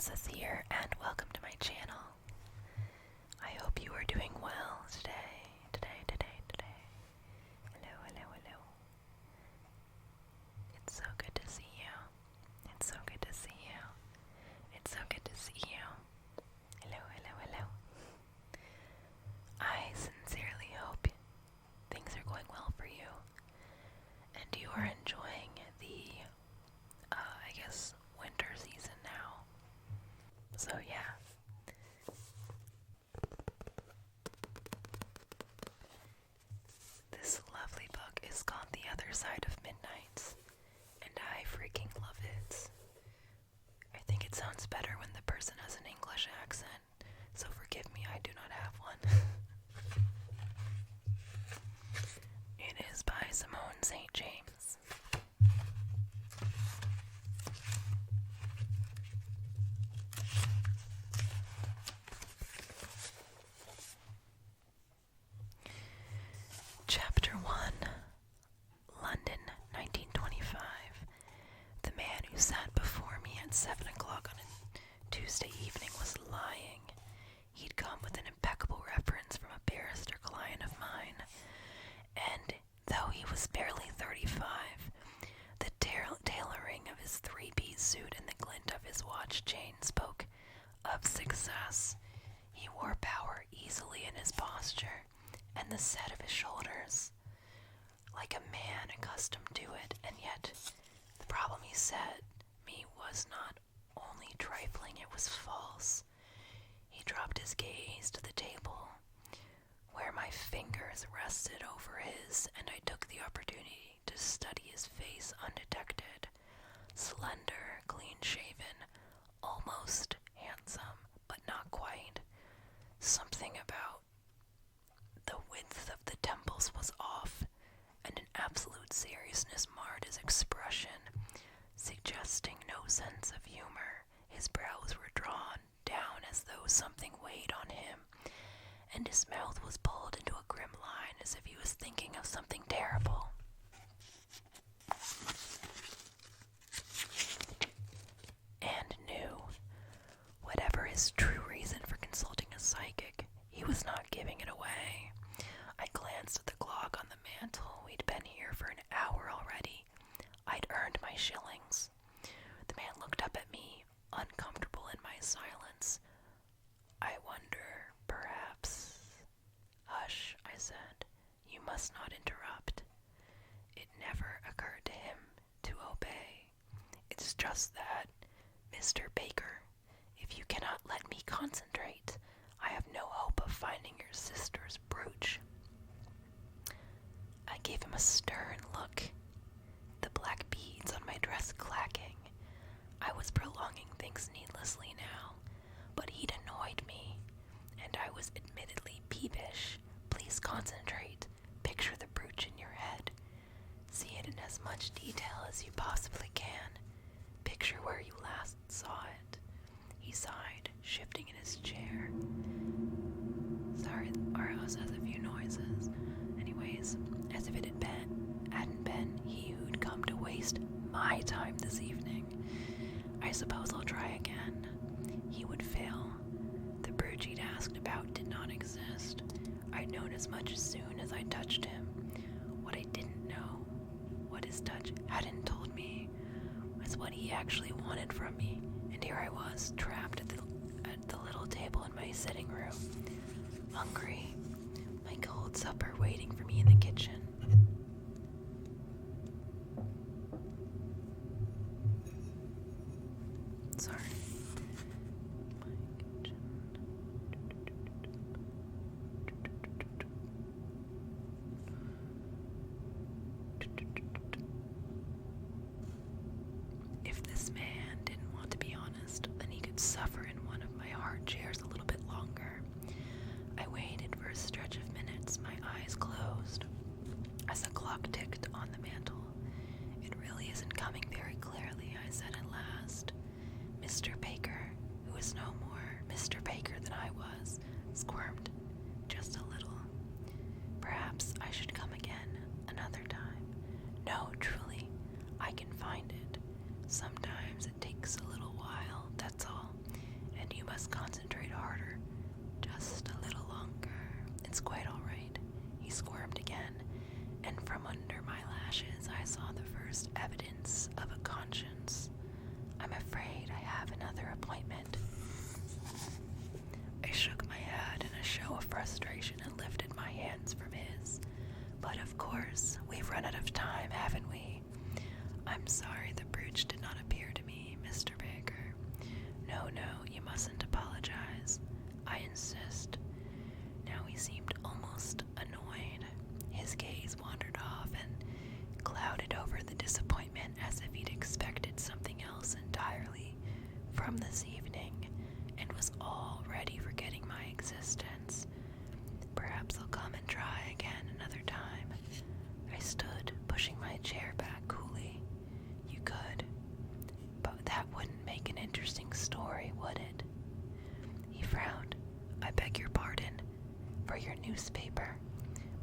Princess here, and welcome to my channel. I hope you are doing well today. Hello. It's so good to see you. Hello. I sincerely hope things are going well for you, and you are enjoying the, winter season now. So yeah. This lovely book is called The Otherside of Midnight, and I freaking love it. I think it sounds better when the person has an English accent, so forgive me, I do not have one. It is by Simone St. James. Chapter 1. London, 1925. The man who sat before me at 7 o'clock on a Tuesday evening was lying. He'd come with an impeccable reference from a barrister client of mine, and though he was barely 35, the tailoring of his three-piece suit and the glint of his watch chain spoke of success. He wore power easily in his posture and the set of his shoulders, like a man accustomed to it, and yet the problem he said me was not only trifling, it was false. He dropped his gaze to the table, where my fingers rested over his, and I took the opportunity to study his face undetected. Slender, clean-shaven, almost handsome, but not quite. Something about the width of the temples was off, and an absolute seriousness marred his expression, suggesting no sense of humor. His brows were drawn down as though something weighed on him, and his mouth was pulled into a grim line as if he was thinking of something terrible. And knew, whatever his true reason for consulting a psychic, he was not giving it away. I glanced at the clock on the mantel. We'd been here for an hour already. I'd earned my shillings. The man looked up at me, uncomfortable in my silence. I wonder, perhaps... Hush, I said. You must not interrupt. It never occurred to him to obey. It's just that, Mr. Baker, if you cannot let me concentrate, I have no hope of finding your sister's brooch. I gave him a stern look, the black beads on my dress clacking. I was prolonging things needlessly now, but he'd annoyed me, and I was admittedly peevish. Please concentrate. Picture the brooch in your head. See it in as much detail as you possibly can. Picture where you last saw it. He sighed, shifting in his chair. Sorry, our house has a few noises. Anyways, as if it hadn't been he who'd come to waste my time this evening. I suppose I'll try again. He would fail. The brooch he'd asked about did not exist. I'd known as much as soon as I touched him. What I didn't know, what his touch hadn't told me, was what he actually wanted from me. And here I was, trapped at the little table in my sitting room, hungry, my cold supper waiting for me in the kitchen. Sorry. My kitchen. If this man didn't want to be honest, then he could suffer in one of my hard chairs a little bit longer. I waited for a stretch of minutes, my eyes closed, as the clock ticked on the mantel. It really isn't coming very clearly, I said at last. Mr. Baker, who is no more Mr. Baker than I was, squirmed just a little. Perhaps I should come again another time. No, truly, I can find it. Sometimes it takes a little while, that's all. frustration and lifted my hands from his. But of course, we've run out of time, haven't we? I'm sorry the brooch did not appear to me, Mr. Baker. No, you mustn't apologize. I insist. Now he seemed almost annoyed. His gaze wandered off and clouded over the disappointment as if he'd expected something else entirely from this evening and was already forgetting my existence. Perhaps I'll come and try again another time. I stood, pushing my chair back coolly. You could, but that wouldn't make an interesting story, would it? He frowned. I beg your pardon. For your newspaper.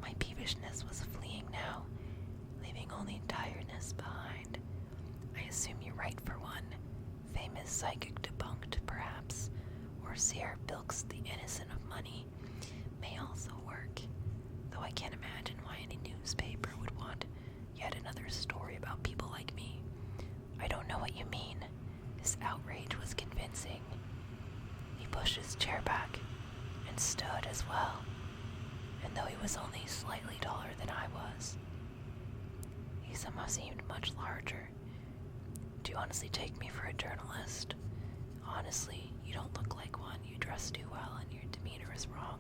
My peevishness was fleeing now, leaving only tiredness behind. I assume you write for one. Famous psychic debunked, perhaps, or Seer bilks the innocent of money may also work, though I can't imagine why any newspaper would want yet another story about people like me. I don't know what you mean. His outrage was convincing. He pushed his chair back and stood as well, and though he was only slightly taller than I was, he somehow seemed much larger. Do you honestly take me for a journalist? Honestly, you don't look like one. You dress too well and your demeanor is wrong.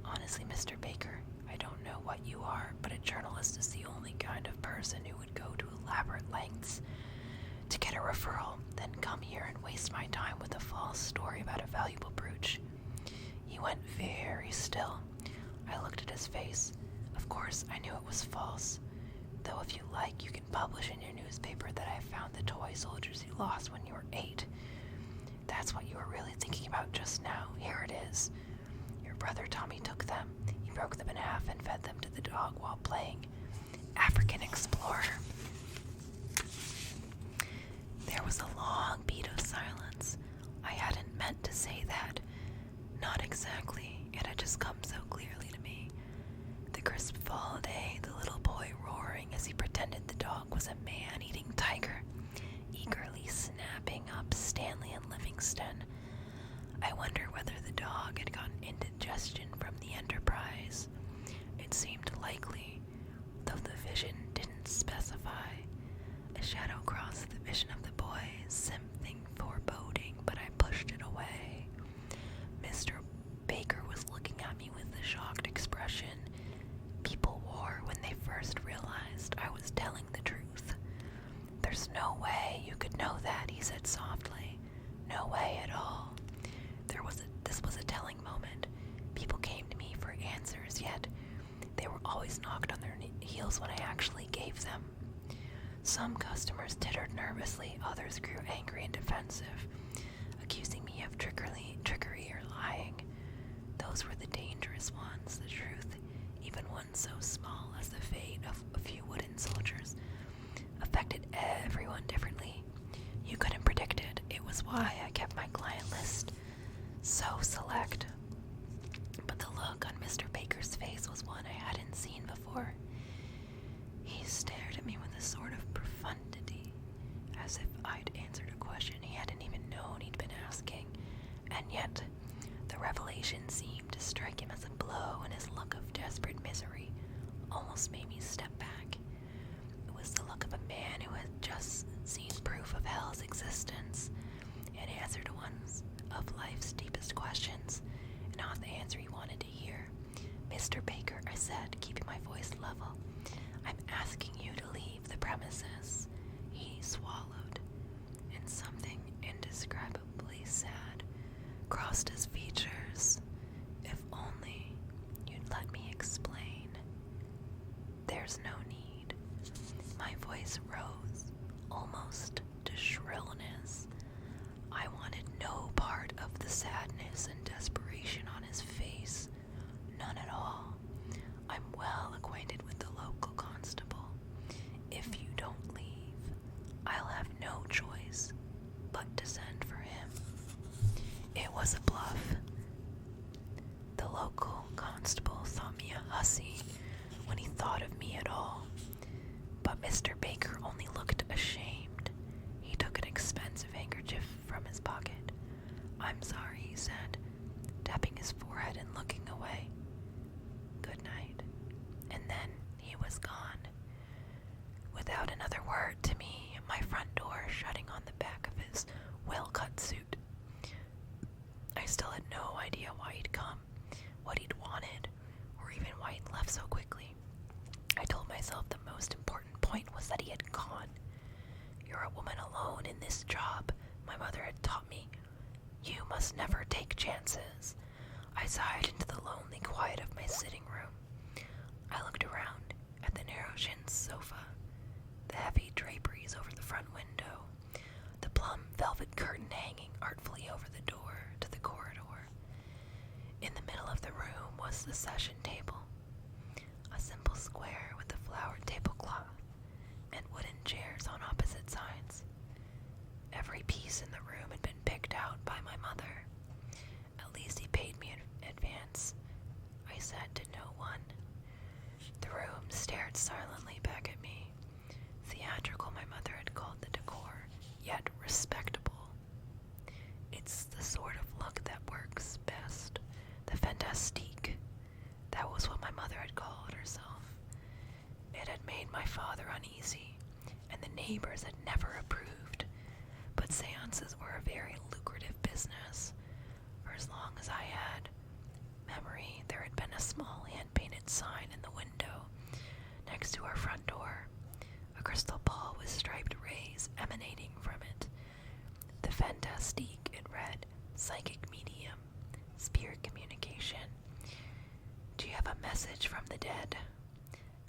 Honestly, Mr. Baker, I don't know what you are, but a journalist is the only kind of person who would go to elaborate lengths to get a referral, then come here and waste my time with a false story about a valuable brooch. He went very still. I looked at his face. Of course, I knew it was false. Though if you like, you can publish in your newspaper that I found the toy soldiers you lost when you were 8. That's what you were really thinking about just now. Here it is. Your brother Tommy took them. He broke them in half and fed them to the dog while playing African Explorer. There was a long beat of silence. I hadn't meant to say that. Not exactly. It had just come so clearly to me. The crisp fall day, the little boy roaring as he pretended the dog was a man-eating tiger, eagerly snapping up Stanley and Livingston. I wonder whether the dog had gotten indigestion from the enterprise. It seemed likely, though the vision didn't specify. A shadow crossed the vision of the boy, something foreboding, but I pushed it away. Mr. Baker was looking at me with a shocked expression people wore when they first realized I was telling the truth. There's no way you could know that, he said softly. No way at all. This was a telling moment. People came to me for answers, yet they were always knocked on their heels when I actually gave them. Some customers tittered nervously, others grew angry and defensive, accusing me of trickery or lying. Those were the dangerous ones, the truth, even one so small as the fate of a few wooden soldiers, affected everyone differently. You couldn't predict it. It was why I kept my client list so select. But the look on Mr. Baker's face was one I hadn't seen before. He stared at me with a sort of profundity, as if I'd answered a question he hadn't even known he'd been asking, and yet the revelation seemed to strike him as a blow, and his look of desperate misery almost made me step back. It was the look of a man who had just seen proof of hell's existence and answered one of life's deepest questions, and not the answer he wanted to hear. Mr. Baker, I said, keeping my voice level, I'm asking you to leave the premises. He swallowed, and something indescribably sad crossed his features. If only you'd let me explain. There's no need. My voice rose, almost to shrillness. I wanted no part of the sadness and desperation on his face. None at all. I'm well acquainted with the local constable. If you don't leave, I'll have no choice but to send for him. It was a bluff. The local constable thought me a hussy when he thought of me at all. But Mr. Baker only looked ashamed. He took an expensive handkerchief from his pocket. I'm sorry, he said, tapping his forehead and looking away. Good night. And then he was gone. Without another word to me, my front door shutting on the back of his well-cut suit. I still had no idea why he'd come, what he'd wanted, or even why he'd left so quickly. I told myself the most important point was that he had gone. You're a woman alone in this job, my mother had taught me. You must never take chances. I sighed into the lonely quiet of my sitting room. I looked around at the narrow-shined sofa, the heavy draperies over the front window, the plum velvet curtain hanging artfully over the door to the corridor. In the middle of the room was the session table, a simple square with a flowered tablecloth and wooden chairs on opposite sides. Every piece in the room had been picked out by my mother. At least he paid me in advance, I said to no one. The room stared silently back at me. Theatrical, my mother had called the decor, yet respectable. It's the sort of look that works best. The fantastique. That was what my mother had called herself. It had made my father uneasy, and the neighbors had never approved. But seances were a very lucrative business. For as long as I had memory, there had been a small hand-painted sign in the window next to our front door. A crystal ball with striped rays emanating from it. The fantastique, it read, psychic medium, spirit communication. Do you have a message from the dead?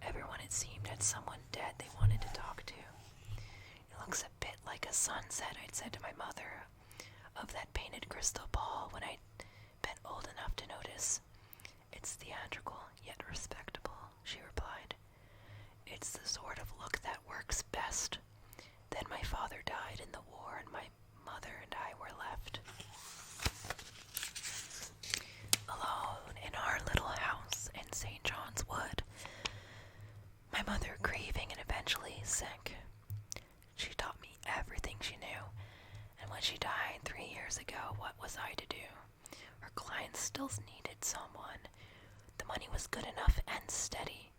Everyone, it seemed, had someone dead they wanted to talk to. It looks a bit like a sunset, I'd said to my mother, of that painted crystal ball when I'd been old enough to notice. It's theatrical, yet respectable, she replied. It's the sort of look that works best. Then my father died in the war, and my mother and I were left alone in our little house in St. John's Wood. My mother grieving and eventually sick. She taught me everything she knew, and when she died 3 years ago, what was I to do? Her clients still needed someone. The money was good enough and steady.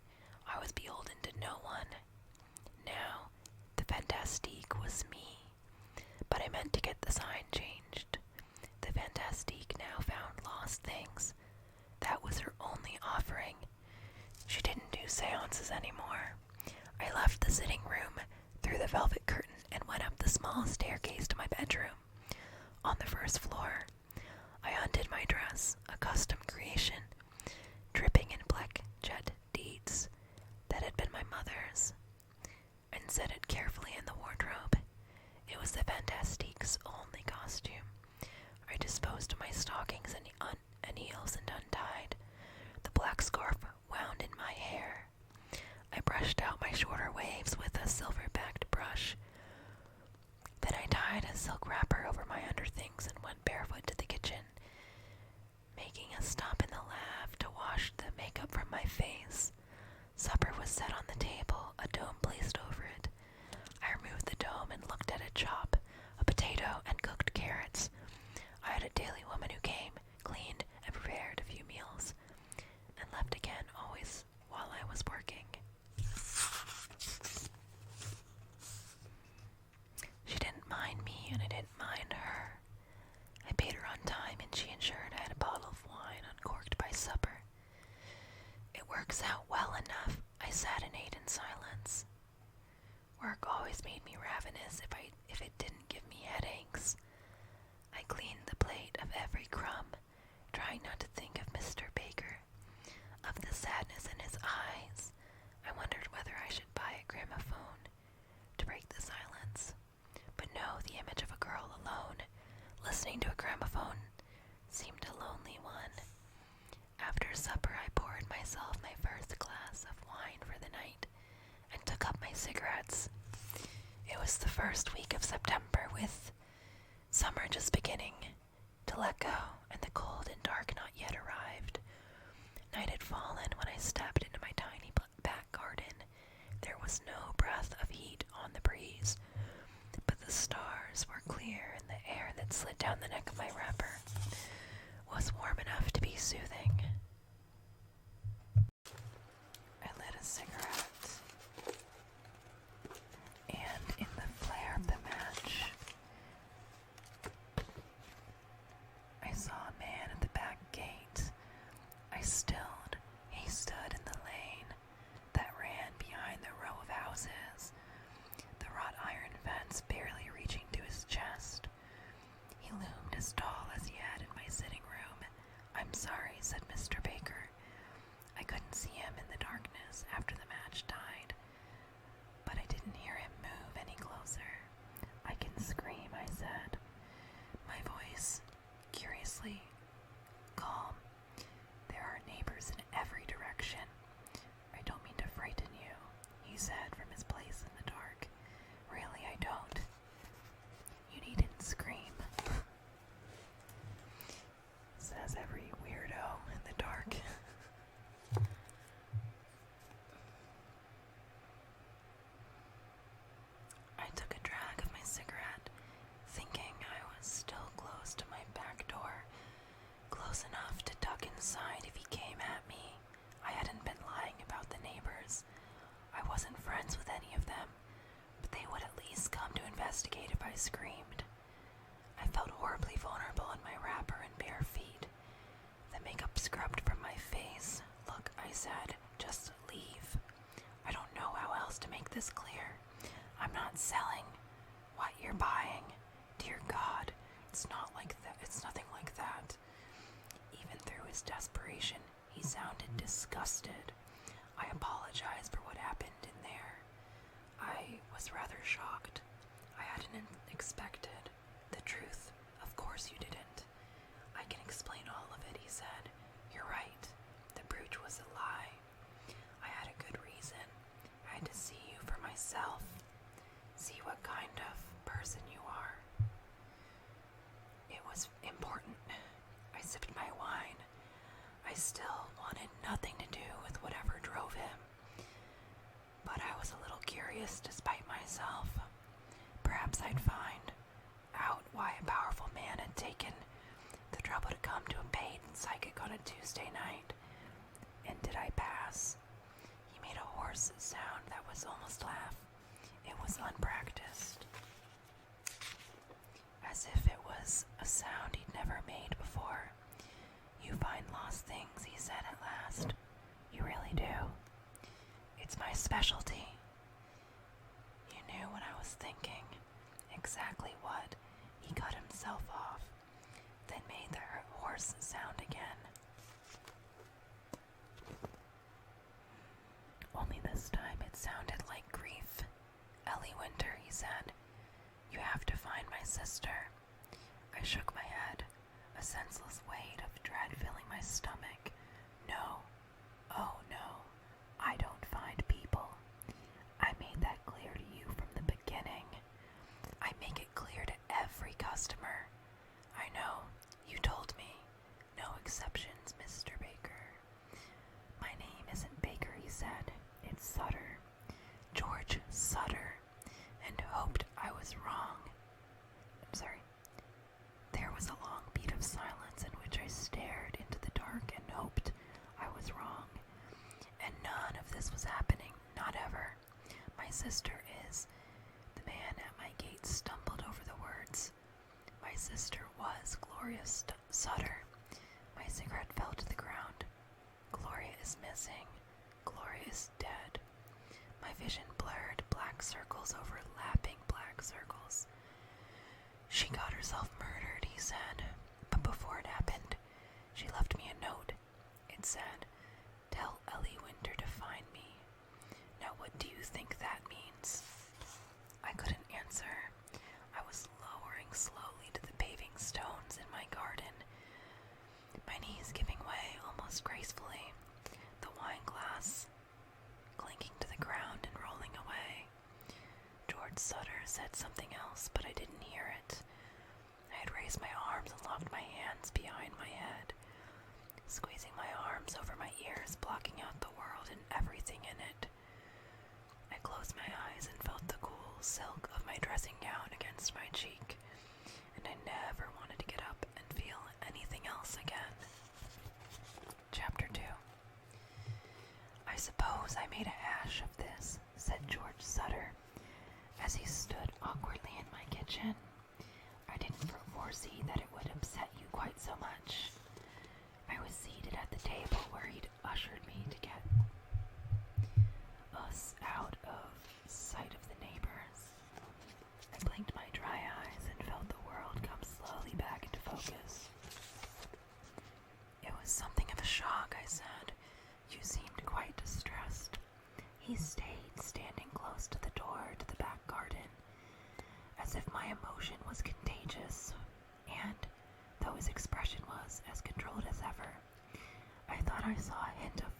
I was beholden to no one. Now, the fantastique was me. But I meant to get the sign changed. The fantastique now found lost things. That was her only offering. She didn't do seances anymore. I left the sitting room, through the velvet curtain, and went up the small staircase to my bedroom. On the first floor, I undid my dress, a custom creation, dripping in black jet deeds that had been my mother's, and set it carefully in the wardrobe. It was the fantastique's only costume. I disposed of my stockings and heels and untied the black scarf wound in my hair. I brushed out my shorter waves with a silver-backed brush. Then I tied a silk wrapper over my underthings and went barefoot to the kitchen, making a stop in the lab to wash the makeup from my face. Supper was set on the table, a dome placed over it. I removed the dome and looked at a chop, a potato, and cooked carrots. I had a daily woman who came, cleaned, and prepared a few meals, and left again always while I was working. She didn't mind me, and I didn't mind her. I paid her on time, and she ensured I had a bottle of wine uncorked by supper. It works out well enough, I sat and ate in silence. Work always made me ravenous if it didn't give me headaches. I cleaned the plate of every crumb, trying not to think of Mr. Baker, of the sadness in his eyes. I wondered whether I should buy a gramophone to break the silence. But no, the image of a girl alone, listening to a gramophone, seemed a lonely one. After supper, I poured myself my first glass of wine for the night and took up my cigarettes. It was the first week of September, with summer just beginning to let go, and the cold and dark not yet arrived. Night had fallen when I stepped into my tiny back garden. There was no breath of heat on the breeze, but the stars were clear, and the air that slid down the neck of my wrapper was warm enough to be soothing. I lit a cigarette, and in the flare of the match, I saw a man at the back gate. I stilled. He stood in the lane that ran behind the row of houses, the wrought iron fence barely reaching to his chest. He loomed as tall as he had in my sitting room. "I'm sorry," said Mr. Baker. I couldn't see him in the darkness after the match died, but I didn't hear him move any closer. "I can scream," I said, my voice curiously calm. "There are neighbors in every direction. I don't mean to frighten you," he said from his place in the dark. "Really, I don't. You needn't scream," says every weirdo in the dark. I took a drag of my cigarette, thinking I was still close to my back door, close enough to duck inside if he came at me. I hadn't been lying about the neighbors. I wasn't friends with any of them, but they would at least come to investigate if I screamed. I felt horribly vulnerable in my wrapper and bare feet. The makeup scrubbed from my face. "Look," I said, "just leave. I don't know how else to make this clear. I'm not selling what you're buying. Dear God, it's not like that. It's nothing like that." Even through his desperation, he sounded disgusted. I apologized for what happened in there. I was rather shocked. I hadn't expected the truth. "Of course you didn't. I can explain all of it," he said. "You're right. The brooch was a lie. I had a good reason. I had to see you for myself. See what kind of person you are." It was important. I sipped my wine. I still wanted nothing to do with whatever drove him. But I was a little curious despite myself. Perhaps I'd find out why a powerful man had taken the trouble to come to a paid psychic on a Tuesday night. And did I pass? He made a hoarse sound that was almost laugh. It was unpracticed, as if it was a sound he'd never made before. "You find lost things," he said at last. "You really do. It's my specialty." You knew what I was thinking. Exactly what. He cut himself off, then made the hoarse sound again. Only this time it sounded like grief. "Ellie Winter," he said. "You have to find my sister." I shook my head, a senseless weight of dread filling my stomach. "No. Oh, no. I don't find people. I made that clear to you from the beginning. I make it clear to every customer. I know. You told me. No exceptions, Mr. Baker." "My name isn't Baker," he said. "It's Sutter. George Sutter." And hoped I was wrong. I'm sorry. There was a long beat of silence in which I stared into the dark and hoped I was wrong. And none of this was happening, not ever. "My sister is..." The man at my gate stumbled over the words. "My sister was Gloria Sutter." My cigarette fell to the ground. "Gloria is missing. Gloria is dead." My vision blurred, black circles overlapping black circles. "She got herself murdered," he said. "But before it happened, she left me a note. It said, 'Tell Ellie Winter to find me.' Now what do you think that means?" I couldn't answer. I was lowering slowly to the paving stones in my garden, my knees giving way almost gracefully, the wine glass clinking to the ground and rolling away. George Sutter said something else, but I didn't hear it. I had raised my arms and locked my hands behind my head, squeezing my arms over my ears, blocking out the world and everything in it. I closed my eyes and felt the cool silk of my dressing gown against my cheek, and I never wanted to get up and feel anything else again. As he stood awkwardly in my kitchen, I didn't foresee that it would upset you quite so much. I was seated at the table where he'd ushered me to get us out of sight of the neighbors. I blinked my dry eyes and felt the world come slowly back into focus. It was something of a shock, I said. You seemed quite distressed. He stayed standing close to the door to the back garden, as if my emotion was contagious, and, though his expression was as controlled as ever, I thought I saw a hint of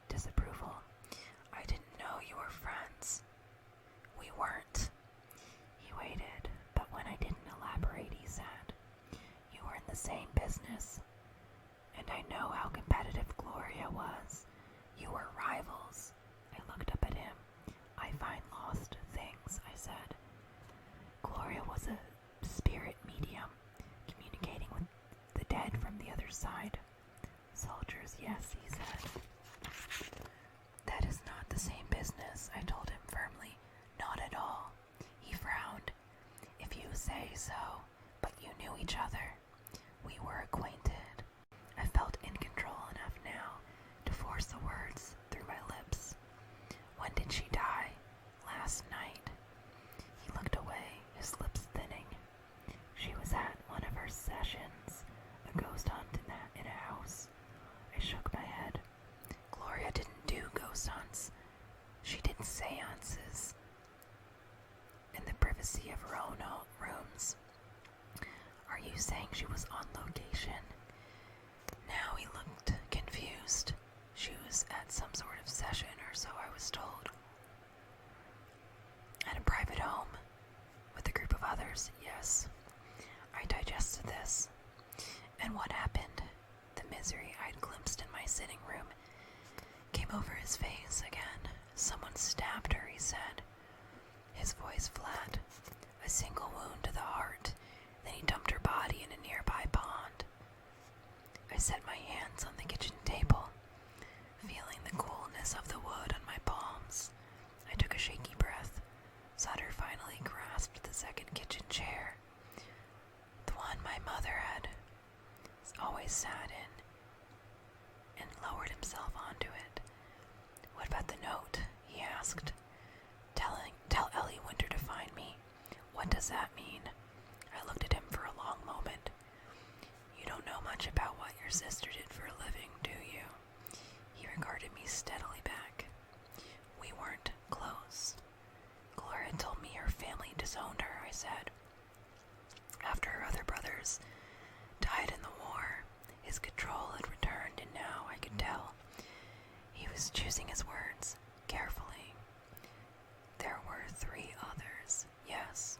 disapproval. I didn't know you were friends. We weren't. He waited, but when I didn't elaborate, he said, you were in the same business, and I know how competitive Gloria was. You were rivals. I looked up at him. I find lost things, I said. Gloria was a spirit medium, communicating with the dead from the other side. Soldiers, yes, he said. That is not the same business, I told him firmly. Not at all. He frowned. If you say so, but you knew each other. We were acquainted. I felt in control enough now to force the words through my lips. When did she die? Last night. He looked away, his lips thinning. She was at one of her sessions, a ghost hunt in a house. I shook my head. Gloria didn't do ghost hunts. She did seances in the privacy of her own rooms. Are you saying she was on location? Now he looked confused. She was at some sort of session, or so I was told. At a private home, with a group of others, yes. I digested this. And what happened? The misery I'd glimpsed in my sitting room came over his face again. Someone stabbed her, he said, his voice flat. A single wound to the heart. Then he dumped her body in a nearby pond. I set my hands on the kitchen table, feeling the coolness of the wood on my palms. I took a shaky breath. Sutter finally grasped the second kitchen chair, the one my mother had always sat in, and lowered himself onto it. What about the note? He asked. Tell Ellie Winter to find me. What does that mean? I looked at him for a long moment. You don't know much about what your sister did for a living, do you? He regarded me steadily back. We weren't close. Gloria told me her family disowned her, I said. After her other brothers died in the war, his control had returned, and now I could tell he was choosing his words carefully. There were 3 others, yes.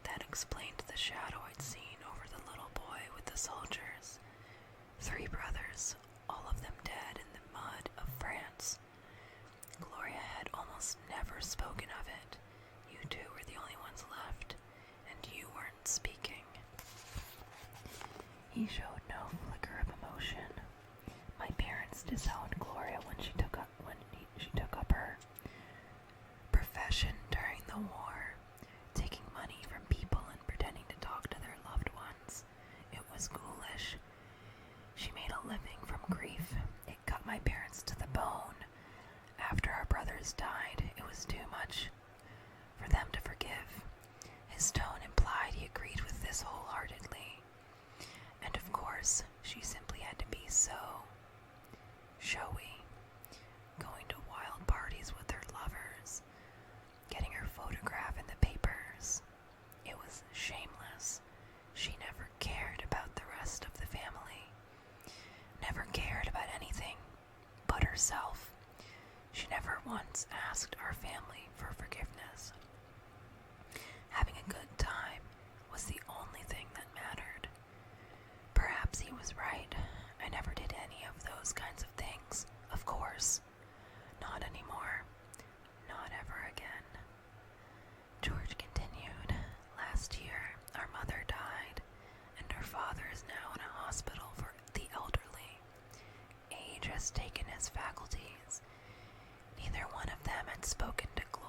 That explained the shadow I'd seen over the little boy with the soldiers. 3 brothers, all of them dead in the mud of France. Gloria had almost never spoken of it. You 2 were the only ones left, and you weren't speaking. He showed no flicker of emotion. My parents disowned Gloria when she took up her profession during the war, taking money from people and pretending to talk to their loved ones. It was ghoulish. She made a living from grief. It cut my parents to the bone. After our brothers died, it was too much for them to forgive. His tone implied he agreed with this wholeheartedly. And of course, she simply had to be so showy, going to wild parties with her lovers, getting her photograph in the papers. It was shameless. She never cared about the rest of the family, never cared about anything but herself. She never once asked our family for forgiveness. Having a good time was the only thing that mattered. Perhaps he was right. I never did any of those kinds of things, of course. Not anymore. Not ever again. George continued. Last year, our mother died, and our father is now in a hospital for the elderly. Age has taken his faculties. Neither one of them had spoken to Gloria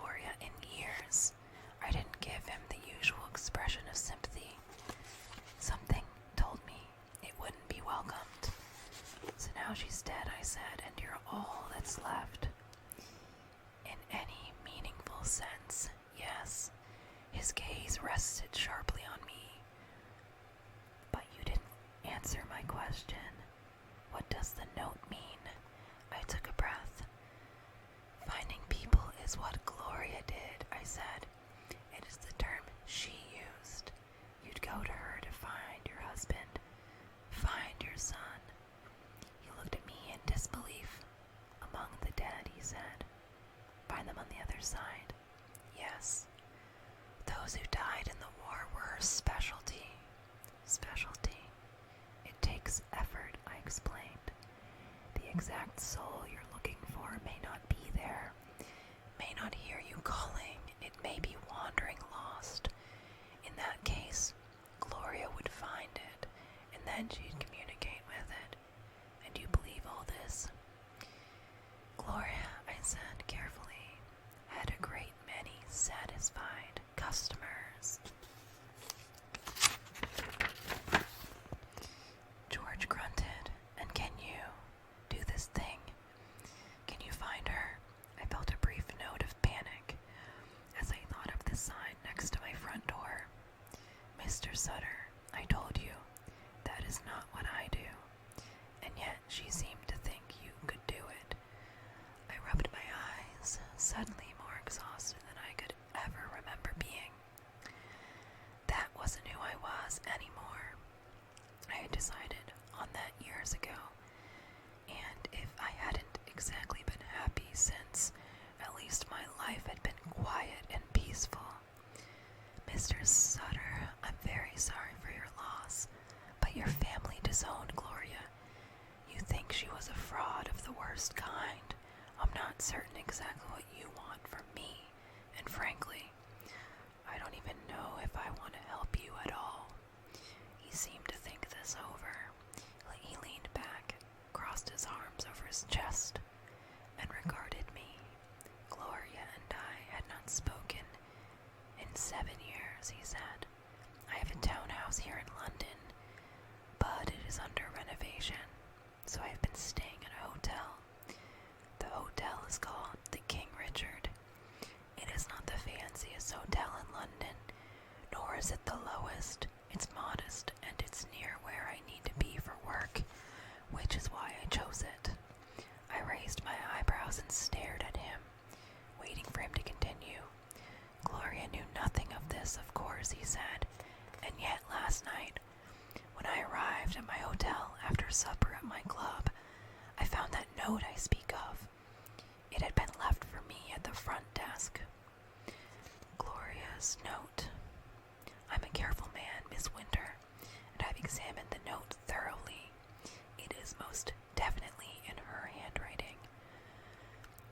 The exact soul you're looking for may not be there, may not hear you calling. It may be wandering lost. In that case, Gloria would find it, and then she'd communicate with it. And you believe all this? Gloria, I said carefully, had a great many satisfied customers. George grunted. And can you do this thing? Can you find her? I felt a brief note of panic as I thought of the sign next to my front door. Mr. Sutter, I told you, that is not what I do. And yet she seemed to think you could do it. I rubbed my eyes, suddenly more exhausted than I could ever remember being. That wasn't who I was anymore. I had decided on that years ago, and if I hadn't exactly been happy since, at least my life had been quiet and peaceful. Mr. Sutter, I'm very sorry for your loss, but your family disowned Gloria. You think she was a fraud of the worst kind. I'm not certain exactly what you want from me, and frankly, I don't even know if I want to help you at all. He seemed to think this over. He leaned back, crossed his arms over his chest, and regarded me. Gloria and I had not spoken in 7 years, he said. I have a townhouse here in London, but it is under renovation, so I have been staying in a hotel. The hotel is called the King Richard. It is not the fanciest hotel in London, nor is it the lowest. It's modest, and it's near where I need to be for work, which is why I chose it. I raised my eyebrows and stared at him, waiting for him to continue. Gloria knew nothing of this, of course, he said, and yet last night, when I arrived at my hotel after supper at my club, I found that note I speak of. It had been left for me at the front desk. Gloria's note. I'm a careful man, Miss Winter, and I've examined the note thoroughly. It is most definitely in her handwriting.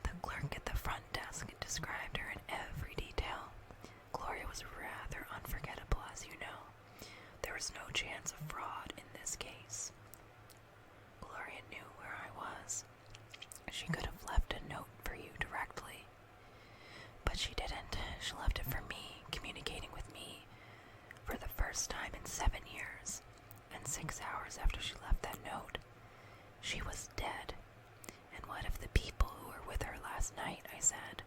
The clerk at the front desk described her in every detail. Gloria was rather unforgettable, as you know. There was no chance of fraud in this case. Gloria knew where I was. She could have left a note for you directly. But she didn't. She left it for me, communicating with me for the first time in 7 years. And 6 hours after she left that note, she was dead. And what of the people who were with her last night, I said.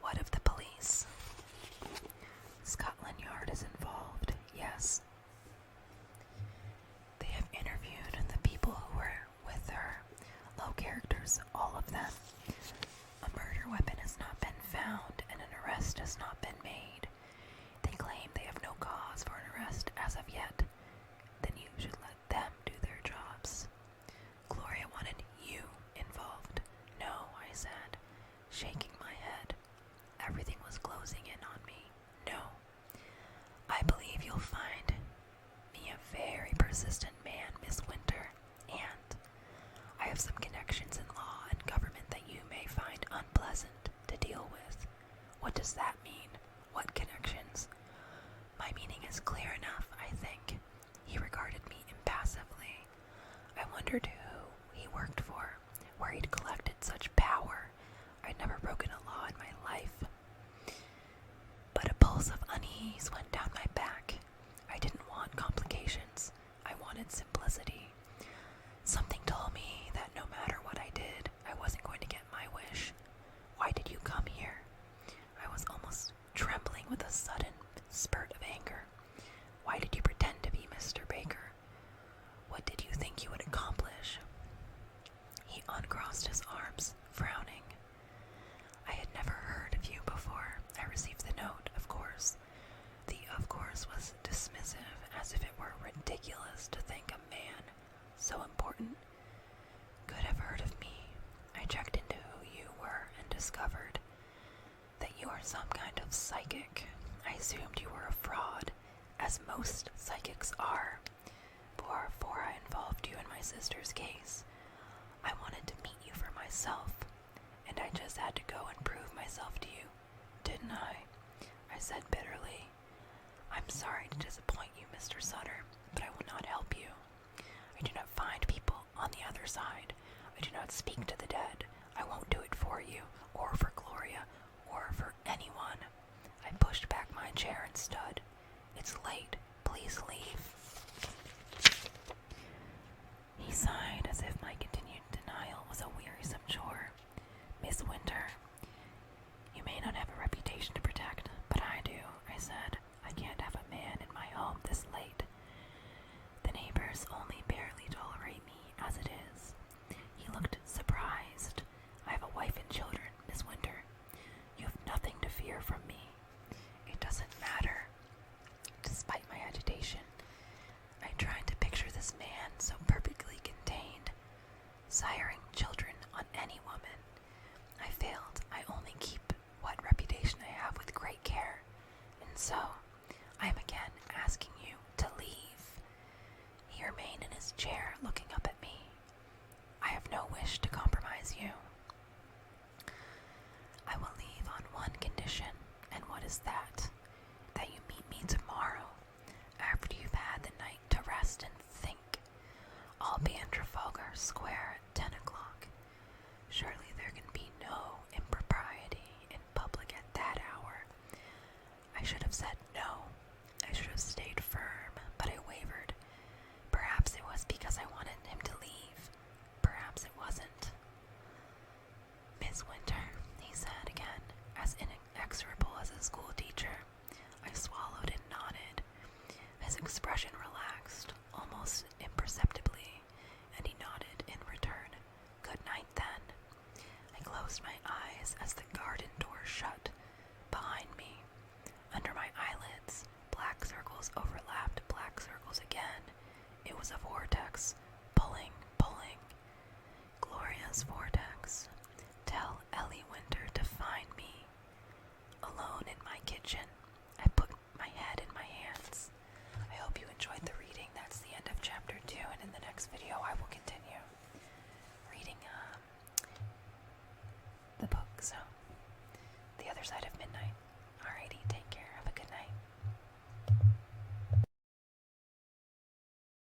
What of the police? Scotland Yard is involved, yes. They have interviewed the people who were with her. Low characters, all of them. A murder weapon has not been found, and an arrest has not been made. They claim they have no cause for an arrest as of yet. Then you should let them do their jobs. Gloria wanted you involved. No, I said, shaking my head. Everything was closing in on me. No. I believe you'll find me a very persistent man, Miss Winter, and I have some connections in law and government that you may find unpleasant to deal with. What does that mean? What connections? My meaning is clear enough, I think. He regarded me impassively. I wondered who he worked for, where he'd collected such power. I'd never broken a law in my life. But a pulse of unease went down my back. I didn't want complications. I wanted simplicity. Something told me that no matter what I did, I wasn't going to get my wish. Why did you come here? I was almost trembling with a sudden spurt of anger. Why did you pretend to be Mr. Baker? What did you think you would accomplish? He uncrossed his arms, frowning. I had never heard of you before. I received the note, of course. The of course was dismissive, as if it were ridiculous to think a man so important could have heard of me. I checked into who you were and discovered that you are some kind of psychic. I assumed you were a fraud, as most psychics are. Before I involved you in my sister's case, I wanted to myself, and I just had to go and prove myself to you, didn't I? I said bitterly. I'm sorry to disappoint you, Mr. Sutter, but I will not help you. I do not find people on the other side. I do not speak to the dead. I won't do it for you, or for Gloria, or for anyone. I pushed back my chair and stood. It's late. Please leave. He sighed as if my continued denial was a wearisome chore. Miss Winter, you may not have a reputation to protect, but I do, I said. I can't have a man in my home this late. The neighbors only barely tolerate me as it is. He looked surprised. I have a wife and children, Miss Winter. You have nothing to fear from me. It doesn't matter. Despite my agitation, I tried to picture this man so perfectly contained, siring children on any woman. I failed. I only keep what reputation I have with great care. And so, I am again asking you to leave. He remained in his chair, looking up at me. I have no wish to compromise you. I will leave on one condition, and what is that? That you meet me tomorrow, after you've had the night to rest and think. I'll be in Trafalgar Square at 10 o'clock. Surely there can be no impropriety in public at that hour. I should have said no. I should have stayed firm, but I wavered. Perhaps it was because I wanted him to leave. Perhaps it wasn't. Miss Winter, he said again, as inexorable as a school teacher. I swallowed and nodded. His expression relaxed, almost imperceptibly, and he nodded in return. Good night, then. I closed my eyes as the garden door shut behind me. Under my eyelids, black circles overlapped black circles again. It was a vortex, pulling. Gloria's vortex.